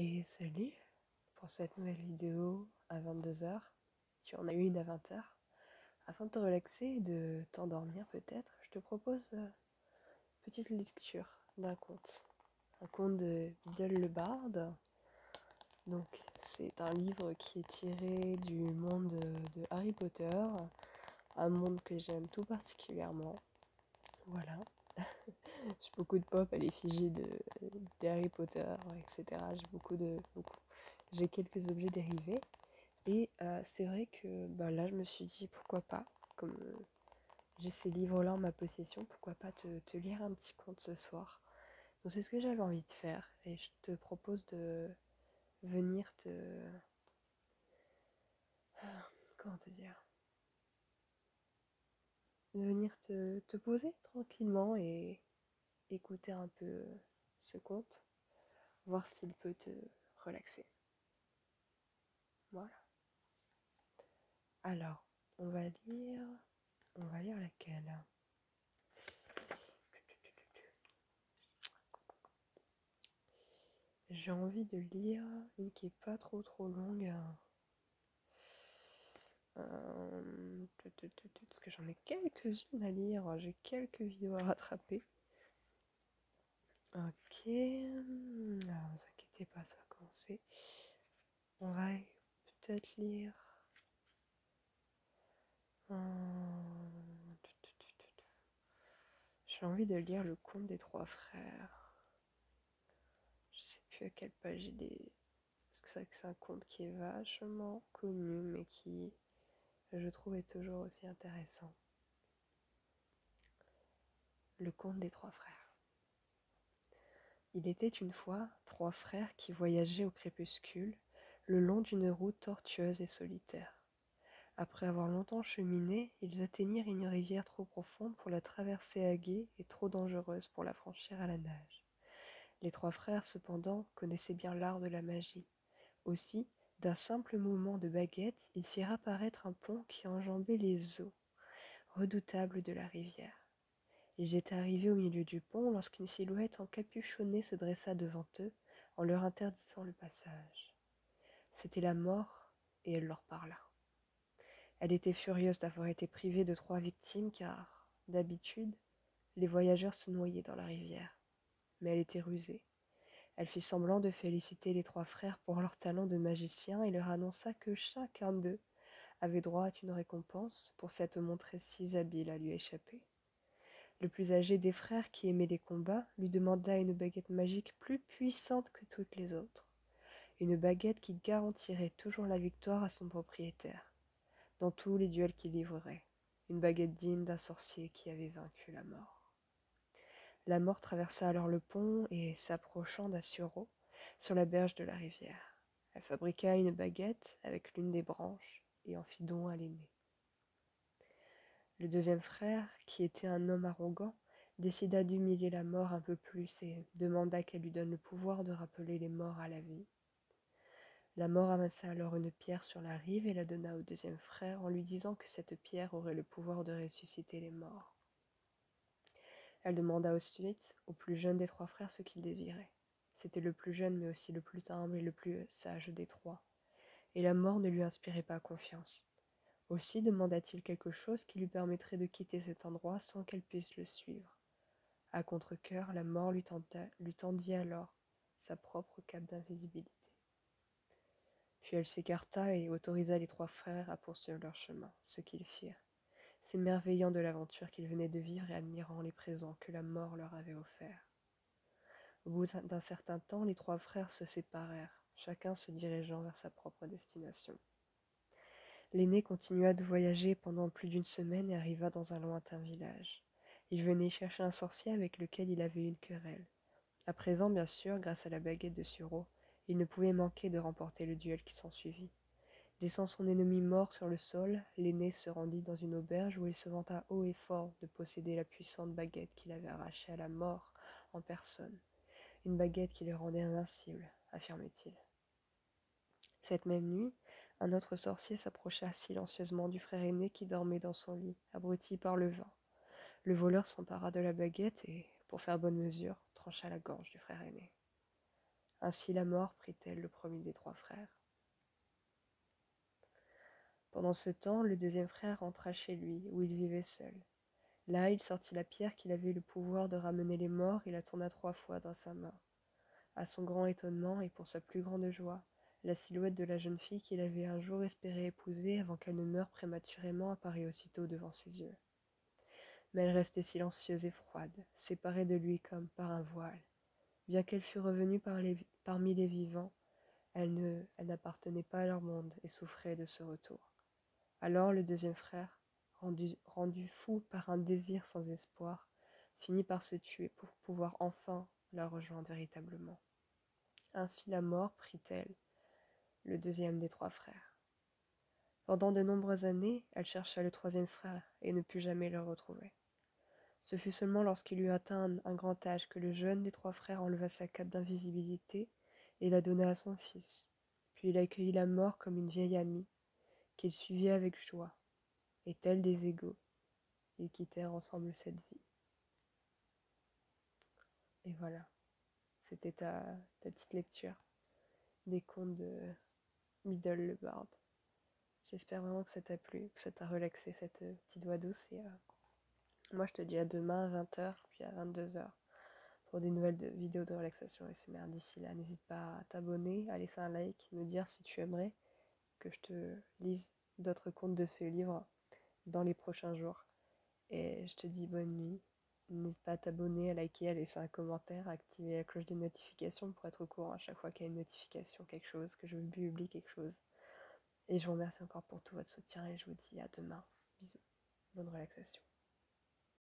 Et salut pour cette nouvelle vidéo à 22h. Tu en as une à 20h. Afin de te relaxer et de t'endormir peut-être, je te propose une petite lecture d'un conte. Un conte de Biddle le Barde. Donc c'est un livre qui est tiré du monde de Harry Potter, un monde que j'aime tout particulièrement. Voilà. J'ai beaucoup de pop à l'effigie de Harry Potter, etc. J'ai quelques objets dérivés. Et c'est vrai que là, je me suis dit, pourquoi pas, comme j'ai ces livres-là en ma possession, pourquoi pas te lire un petit conte ce soir. Donc c'est ce que j'avais envie de faire. Et je te propose de venir comment te dire? De venir te poser tranquillement et écouter un peu ce conte, voir s'il peut te relaxer. Voilà. Alors, on va lire... On va lire laquelle? J'ai envie de lire une qui est pas trop longue. Parce que j'en ai quelques-unes à lire. J'ai quelques vidéos à rattraper. Ok. Alors, ne vous inquiétez pas, ça va commencer. On va peut-être lire... J'ai envie de lire le conte des trois frères. Je sais plus à quelle page il est. Parce que c'est un conte qui est vachement connu, mais qui, je trouve, est toujours aussi intéressant. Le conte des trois frères. Il était une fois trois frères qui voyageaient au crépuscule, le long d'une route tortueuse et solitaire. Après avoir longtemps cheminé, ils atteignirent une rivière trop profonde pour la traverser à gué et trop dangereuse pour la franchir à la nage. Les trois frères, cependant, connaissaient bien l'art de la magie. Aussi, d'un simple mouvement de baguette, ils firent apparaître un pont qui enjambait les eaux redoutables de la rivière. Ils étaient arrivés au milieu du pont lorsqu'une silhouette encapuchonnée se dressa devant eux en leur interdisant le passage. C'était la mort et elle leur parla. Elle était furieuse d'avoir été privée de trois victimes car, d'habitude, les voyageurs se noyaient dans la rivière. Mais elle était rusée. Elle fit semblant de féliciter les trois frères pour leur talent de magicien et leur annonça que chacun d'eux avait droit à une récompense pour s'être montré si habile à lui échapper. Le plus âgé des frères, qui aimait les combats, lui demanda une baguette magique plus puissante que toutes les autres. Une baguette qui garantirait toujours la victoire à son propriétaire, dans tous les duels qu'il livrerait. Une baguette digne d'un sorcier qui avait vaincu la mort. La mort traversa alors le pont et, s'approchant d'un sureau, sur la berge de la rivière. Elle fabriqua une baguette avec l'une des branches et en fit don à l'aîné. Le deuxième frère, qui était un homme arrogant, décida d'humilier la mort un peu plus et demanda qu'elle lui donne le pouvoir de rappeler les morts à la vie. La mort amassa alors une pierre sur la rive et la donna au deuxième frère en lui disant que cette pierre aurait le pouvoir de ressusciter les morts. Elle demanda ensuite au plus jeune des trois frères ce qu'il désirait. C'était le plus jeune mais aussi le plus humble et le plus sage des trois, et la mort ne lui inspirait pas confiance. Aussi demanda-t-il quelque chose qui lui permettrait de quitter cet endroit sans qu'elle puisse le suivre. À contre-cœur, la mort lui tendit alors sa propre cape d'invisibilité. Puis elle s'écarta et autorisa les trois frères à poursuivre leur chemin, ce qu'ils firent, s'émerveillant de l'aventure qu'ils venaient de vivre et admirant les présents que la mort leur avait offerts. Au bout d'un certain temps, les trois frères se séparèrent, chacun se dirigeant vers sa propre destination. L'aîné continua de voyager pendant plus d'une semaine et arriva dans un lointain village. Il venait chercher un sorcier avec lequel il avait une querelle. À présent, bien sûr, grâce à la baguette de Sureau, il ne pouvait manquer de remporter le duel qui s'ensuivit. Laissant son ennemi mort sur le sol, l'aîné se rendit dans une auberge où il se vanta haut et fort de posséder la puissante baguette qu'il avait arrachée à la mort en personne. Une baguette qui le rendait invincible, affirmait-il. Cette même nuit, un autre sorcier s'approcha silencieusement du frère aîné qui dormait dans son lit, abruti par le vent. Le voleur s'empara de la baguette et, pour faire bonne mesure, trancha la gorge du frère aîné. Ainsi la mort prit-elle le premier des 3 frères. Pendant ce temps, le deuxième frère rentra chez lui, où il vivait seul. Là, il sortit la pierre qu'il avait le pouvoir de ramener les morts et la tourna 3 fois dans sa main. À son grand étonnement et pour sa plus grande joie, la silhouette de la jeune fille qu'il avait un jour espéré épouser avant qu'elle ne meure prématurément apparut aussitôt devant ses yeux. Mais elle restait silencieuse et froide, séparée de lui comme par un voile. Bien qu'elle fût revenue parmi les vivants, elle n'appartenait pas à leur monde et souffrait de ce retour. Alors le deuxième frère, rendu fou par un désir sans espoir, finit par se tuer pour pouvoir enfin la rejoindre véritablement. Ainsi la mort prit-elle, le deuxième des 3 frères. Pendant de nombreuses années, elle chercha le troisième frère et ne put jamais le retrouver. Ce fut seulement lorsqu'il eut atteint un grand âge que le jeune des 3 frères enleva sa cape d'invisibilité et la donna à son fils. Puis il accueillit la mort comme une vieille amie, qu'il suivit avec joie, et tels des égaux, ils quittèrent ensemble cette vie. Et voilà, c'était ta petite lecture des contes de Middle le Bard. J'espère vraiment que ça t'a plu, que ça t'a relaxé cette petite voix douce. Et moi, je te dis à demain à 20h, puis à 22h pour des nouvelles vidéos de relaxation ASMR. D'ici là, n'hésite pas à t'abonner, à laisser un like, me dire si tu aimerais que je te lise d'autres contes de ce livre dans les prochains jours. Et je te dis bonne nuit. N'hésite pas à t'abonner, à liker, à laisser un commentaire, à activer la cloche de notification pour être au courant à chaque fois qu'il y a une notification, quelque chose, que je publie quelque chose. Et je vous remercie encore pour tout votre soutien et je vous dis à demain. Bisous. Bonne relaxation.